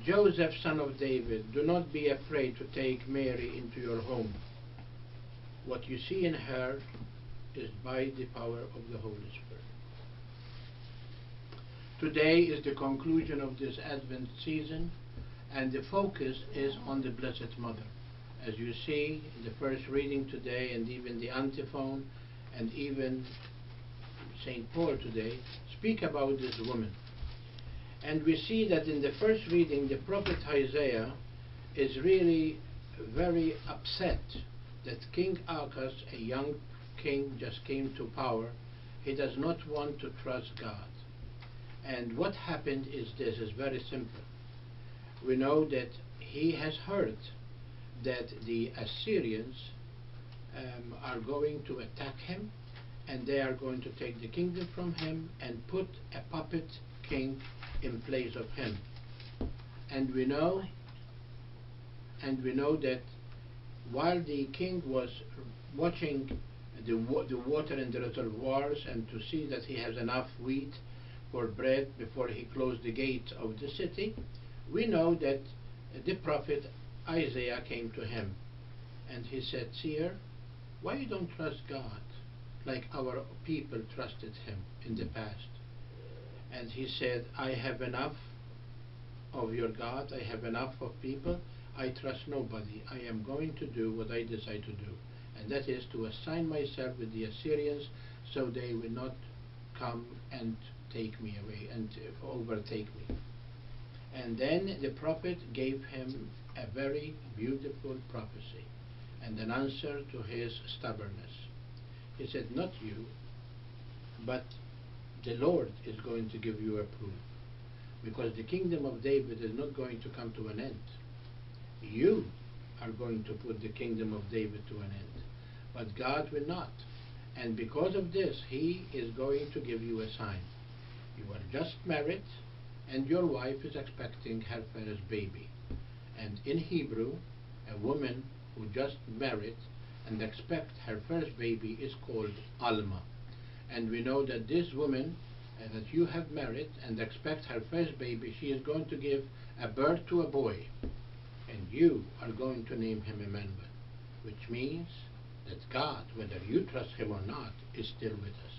Joseph, son of David, do not be afraid to take Mary into your home. What you see in her is by the power of the Holy Spirit. Today is the conclusion of this Advent season, and the focus is on the Blessed Mother. As you see in the first reading today, and even the antiphon, and even St. Paul today, speak about this woman. And we see that in the first reading, the prophet Isaiah is really very upset that King Archas, a young king, just came to power. He does not want to trust God. And what happened is this, is very simple. We know that he has heard that the Assyrians are going to attack him, and they are going to take the kingdom from him and put a puppet king in place of him. And we know that while the king was watching the water in the reservoirs and to see that he has enough wheat for bread before he closed the gate of the city, we know that the prophet Isaiah came to him and he said, "Seer, why you don't trust God like our people trusted him in the past?" And he said, "I have enough of your God, I have enough of people, I trust nobody. I am going to do what I decide to do, and that is to assign myself with the Assyrians so they will not come and take me away and overtake me." And then the prophet gave him a very beautiful prophecy and an answer to his stubbornness. He said, "Not you, but the Lord is going to give you a proof, because the kingdom of David is not going to come to an end. You are going to put the kingdom of David to an end, but God will not. And because of this, he is going to give you a sign. You are just married, and your wife is expecting her first baby." And in Hebrew, a woman who just married and expects her first baby is called Alma. And we know that this woman that you have married and expect her first baby, she is going to give a birth to a boy, and you are going to name him Emmanuel, which means that God, whether you trust him or not, is still with us.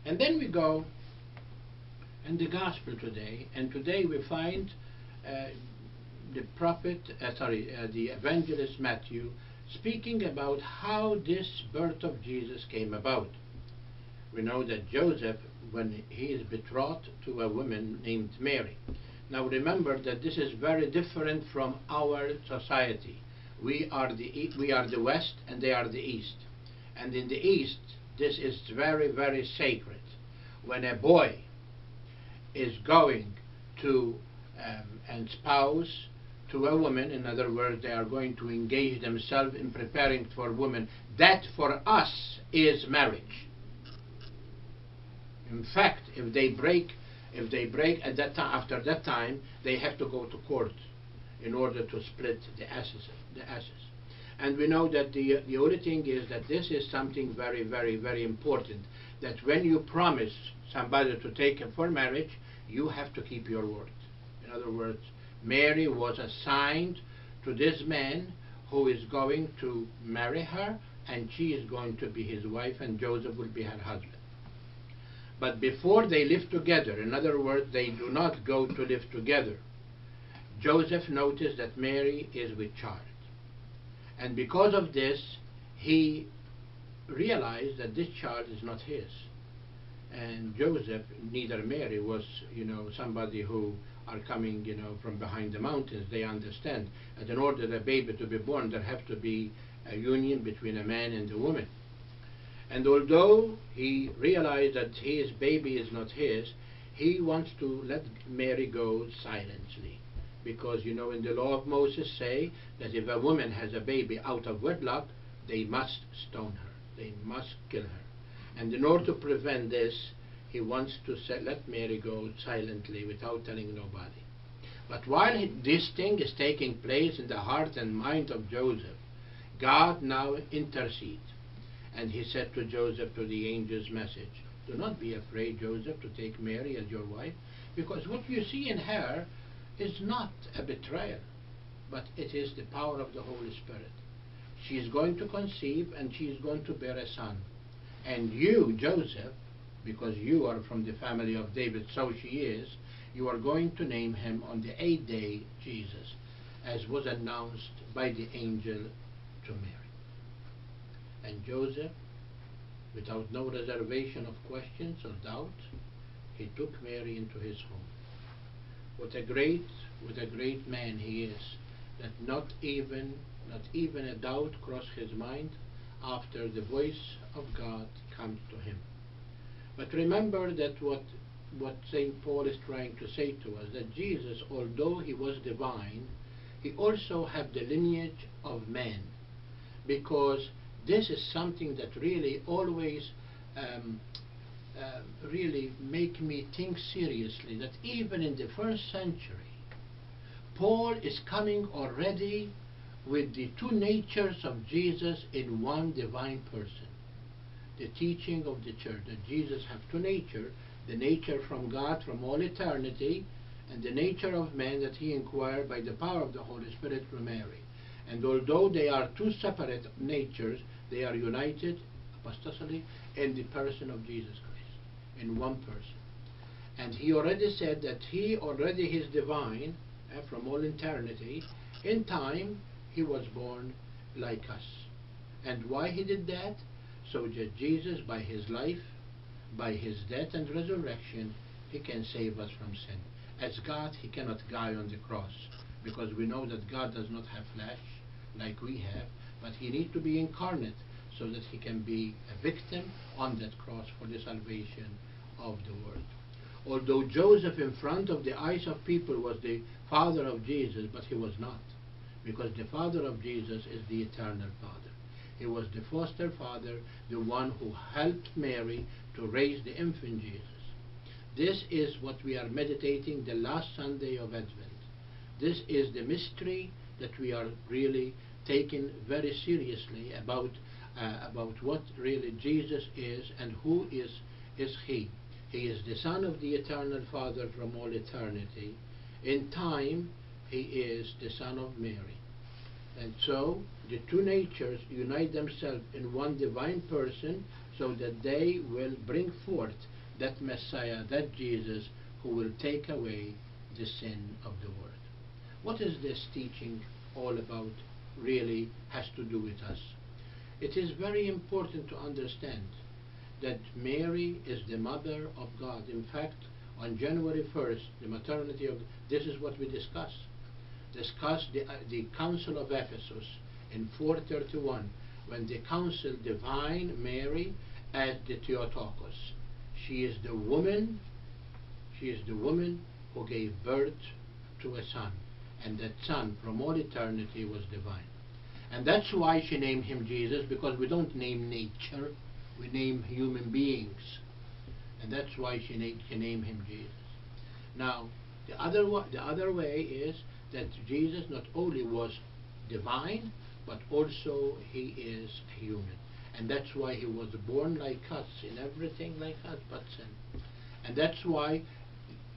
And then we go in the gospel today, and today we find the evangelist Matthew speaking about how this birth of Jesus came about. We know that Joseph, when he is betrothed to a woman named Mary. Now remember that this is very different from our society. We are the West and they are the East. And in the East, this is very, very sacred. When a boy is going to espouse to a woman, in other words, they are going to engage themselves in preparing for women, that for us is marriage. In fact, if they break at that time, after that time, they have to go to court in order to split the asses. And we know that the only thing is that this is something very, very, very important, that when you promise somebody to take him for marriage, you have to keep your word. In other words, Mary was assigned to this man who is going to marry her, and she is going to be his wife, and Joseph will be her husband. But before they live together, in other words, they do not go to live together, Joseph noticed that Mary is with child. And because of this, he realized that this child is not his. And Joseph, neither Mary, was, somebody who are coming, from behind the mountains. They understand that in order for a baby to be born, there have to be a union between a man and a woman. And although he realized that his baby is not his, he wants to let Mary go silently. Because, in the law of Moses say that if a woman has a baby out of wedlock, they must stone her. They must kill her. And in order to prevent this, he wants to let Mary go silently without telling nobody. But while this thing is taking place in the heart and mind of Joseph, God now intercedes. And he said to Joseph, to the angel's message, "Do not be afraid, Joseph, to take Mary as your wife, because what you see in her is not a betrayal, but it is the power of the Holy Spirit. She is going to conceive and she is going to bear a son. And you, Joseph, because you are from the family of David, so she is, you are going to name him on the 8th day Jesus, as was announced by the angel to Mary. And Joseph, without no reservation of questions or doubt, he took Mary into his home. What a great man he is, that not even a doubt crossed his mind after the voice of God comes to him. But remember that what St. Paul is trying to say to us, that Jesus, although he was divine, he also had the lineage of man, because this is something that really always really make me think seriously, that even in the first century, Paul is coming already with the two natures of Jesus in one divine person. The teaching of the church that Jesus has two natures, the nature from God from all eternity, and the nature of man that he acquired by the power of the Holy Spirit from Mary. And although they are two separate natures, they are united apostolically in the person of Jesus Christ, in one person. And he already said that he already is divine from all eternity. In time, he was born like us. And why he did that? So that Jesus, by his life, by his death and resurrection, he can save us from sin. As God, he cannot die on the cross, because we know that God does not have flesh like we have, but he needs to be incarnate so that he can be a victim on that cross for the salvation of the world. Although Joseph, in front of the eyes of people, was the father of Jesus, but he was not, because the father of Jesus is the eternal Father. He was the foster father, the one who helped Mary to raise the infant Jesus. This is what we are meditating the last Sunday of Advent. This is the mystery that we are really taking very seriously about what really Jesus is and who is he. He is the Son of the eternal Father from all eternity. In time, he is the Son of Mary. And so the two natures unite themselves in one divine person, so that they will bring forth that Messiah, that Jesus, who will take away the sin of the world. What is this teaching all about? Really has to do with us. It is very important to understand that Mary is the mother of God. In fact, on January 1st, the maternity of, this is what we discussed the Council of Ephesus in 431, when the council divined Mary as the Theotokos. She is the woman who gave birth to a son, and that son from all eternity was divine. And that's why she named him Jesus, because we don't name nature, we name human beings. And that's why she named him Jesus. Now, the other way is that Jesus not only was divine, but also he is human. And that's why he was born like us, in everything like us but sin. And that's why,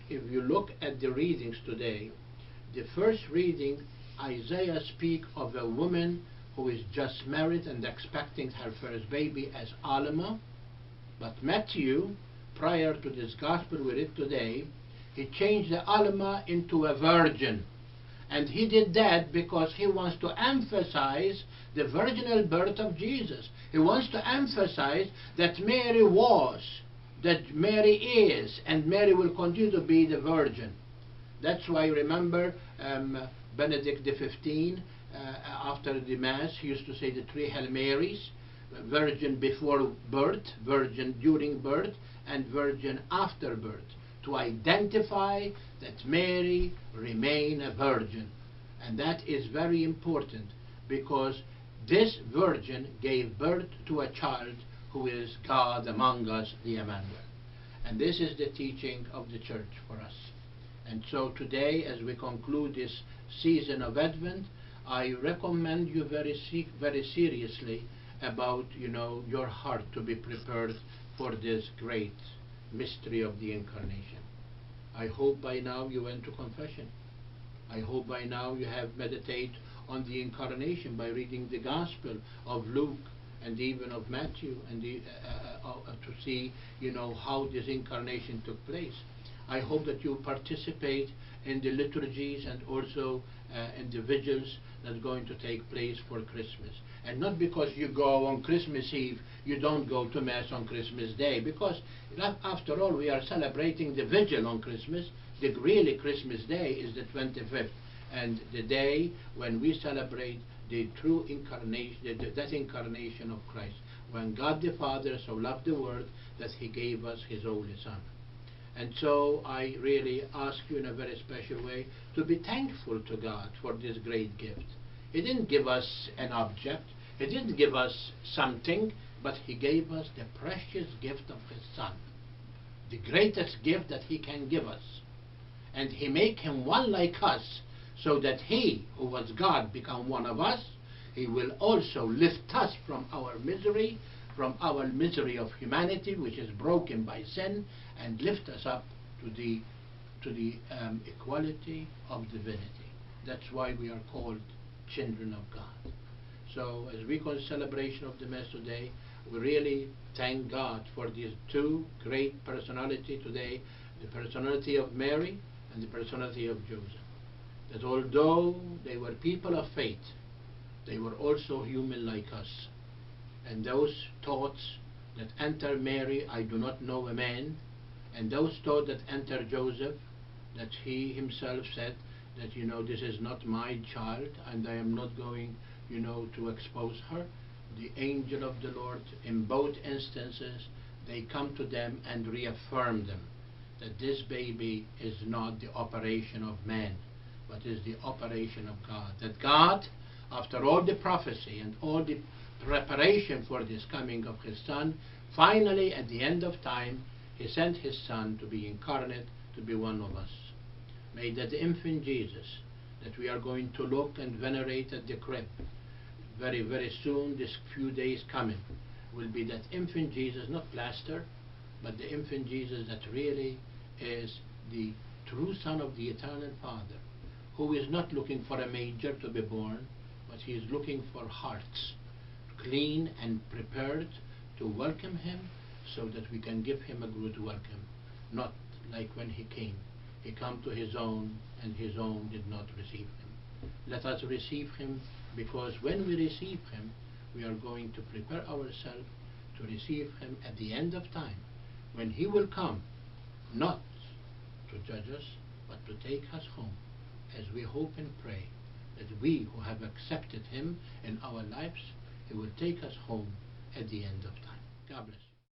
if you look at the readings today, the first reading, Isaiah speaks of a woman who is just married and expecting her first baby as Alma. But Matthew, prior to this gospel we read today, he changed the Alma into a virgin. And he did that because he wants to emphasize the virginal birth of Jesus. He wants to emphasize that Mary was, that Mary is, and Mary will continue to be the virgin. That's why, remember, Benedict XV, after the Mass, he used to say the three Hail Marys: virgin before birth, virgin during birth, and virgin after birth, to identify that Mary remained a virgin. And that is very important, because this virgin gave birth to a child who is God among us, the Emmanuel. And this is the teaching of the Church for us. And so today, as we conclude this season of Advent, I recommend you very seriously about, your heart to be prepared for this great mystery of the Incarnation. I hope by now you went to confession. I hope by now you have meditated on the incarnation by reading the Gospel of Luke and even of Matthew, and to see, how this incarnation took place. I hope that you participate in the liturgies and also in the vigils that's going to take place for Christmas. And not because you go on Christmas Eve, you don't go to Mass on Christmas Day, because after all we are celebrating the vigil on Christmas. The really Christmas Day is the 25th, and the day when we celebrate the true incarnation, that incarnation of Christ, when God the Father so loved the world that He gave us His only Son. And so I really ask you in a very special way to be thankful to God for this great gift. He didn't give us an object, He didn't give us something, but He gave us the precious gift of His Son, the greatest gift that He can give us. And He made Him one like us, so that He, who was God, become one of us. He will also lift us from our misery of humanity, which is broken by sin, and lift us up to the equality of divinity. That's why we are called children of God. So as we call celebration of the Mass today, we really thank God for these two great personalities today, the personality of Mary and the personality of Joseph. That although they were people of faith, they were also human like us. And those thoughts that enter Mary, I do not know a man, and those thoughts that enter Joseph, that he himself said that, this is not my child, and I am not going, to expose her. The angel of the Lord, in both instances, they come to them and reaffirm them that this baby is not the operation of man, but is the operation of God. That God, after all the prophecy and all the preparation for this coming of His Son, finally at the end of time, He sent His Son to be incarnate, to be one of us. May that infant Jesus, that we are going to look and venerate at the crib, very, very soon, this few days coming, will be that infant Jesus, not plaster, but the infant Jesus that really is the true Son of the Eternal Father, who is not looking for a manger to be born, but He is looking for hearts clean and prepared to welcome Him, so that we can give Him a good welcome, not like when He came. He came to His own, and His own did not receive Him. Let us receive Him, because when we receive Him, we are going to prepare ourselves to receive Him at the end of time, when He will come, not to judge us, but to take us home, as we hope and pray that we who have accepted Him in our lives, He will take us home at the end of time. God bless you.